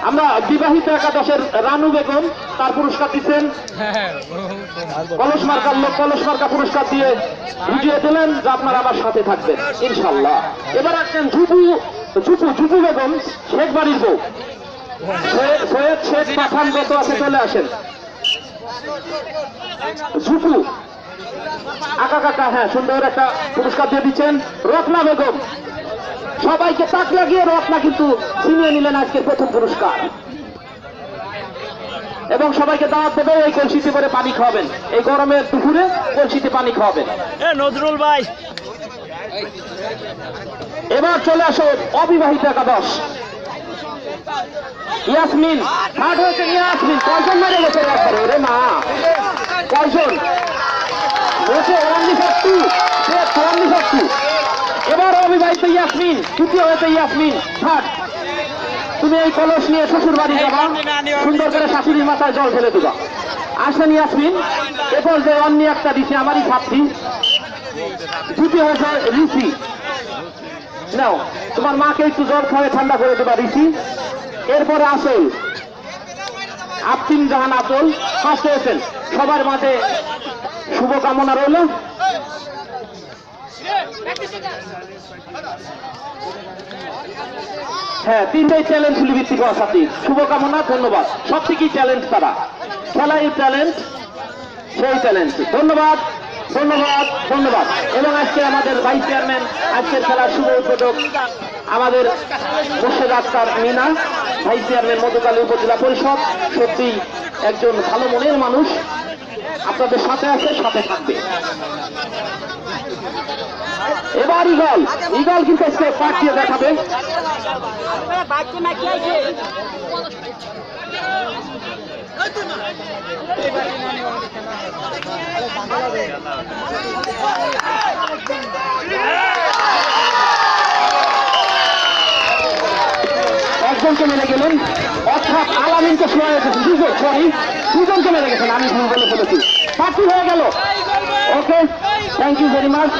আমরা বিবাহিত একাদশের রানু বেগম তার পুরস্কার দিচ্ছেন, কলস মার্কার লোক কলস মার্কা পুরস্কার দিয়ে বুঝিয়ে দিলেন যে আপনারা আমার সাথে থাকবেন ইনশাল্লাহ। এবার আসছেন ঝুপু বেগম, শেখ বাড়ির বউ, সৈয়দ শেখ পাঠান গত আছে, চলে আসেন। ঝুপু আকা কাকা, হ্যাঁ, সুন্দর একটা পুরস্কার দিয়ে দিচ্ছেন। রত্না বেগম, সবাইকে তাক লাগিয়ে রত্না কিন্তু ছিনিয়ে নিলেন আজকের প্রথম পুরস্কার, এবং সবাইকে দাওয়াত দেবে এই কলসিতে করে পানি খাওয়াবেন, এই গরমের দুপুরে কলসিতে পানি খাওয়াবেন। নজরুল ভাই, এবার চলে আসো অবিবাহিত একাদশ। ইয়াসমিন থার্ড হয়েছে। ইয়াসমিন কয়জন মেরে গেছে একবারে, ওরে মা, কয়জন বসে ওরান্নি ফাট্টু, এবার অবিবাহিত ইয়াসমিন তৃতীয় হয়েছে। ইয়াসমিন থার্ড। তুমি এই কলস নিয়ে শ্বশুর বাড়ি যাবা, সুন্দর করে শাশুড়ির মাথায় জল ফেলে দিবা। আসেন ইয়াসমিন, এরপর যে অন্য একটা দিছে আমারই ছাত্রী, তৃতীয় হয়েছে ঋষি। নাও তোমার মাকে একটু জল খাওয়ায় ঠান্ডা করে দেবা ঋষি। এরপরে আসল আফতিম জাহান আচল ফার্স্ট হয়েছেন। সবার মাঝে শুভকামনা রইল। হ্যাঁ, তিনটাই চ্যালেঞ্জ ভিত্তিক সাথী, শুভকামনা, ধন্যবাদ। সব থেকেই চ্যালেঞ্জ তারা, খেলাই চ্যালেঞ্জ, সেই চ্যালেঞ্জ। ধন্যবাদ ধন্যবাদ ধন্যবাদ। এবং আজকে আমাদের ভাইস চেয়ারম্যান, আজকের খেলার শুভ উদ্বোধক আমাদের মোর্শেদ আক্তার মিনা, ভাইস চেয়ারম্যান মধুকালী উপজেলা পরিষদ। সত্যি একজন ভালো মনের মানুষ, আপনাদের সাথে আছে, সাথে থাকবে। এবার ইগল কিন্তু আজকে পাঠিয়ে দেখাবে। একজনকে মেরে গেলেন, অর্থাৎ আলামিনকে শোয়া গেছেন, দুজনকে মেরে গেছেন, আমি ভুল বলে ফেলেছি। পার্টি হয়ে গেল। ওকে, থ্যাংক ইউ ভেরি মাচ।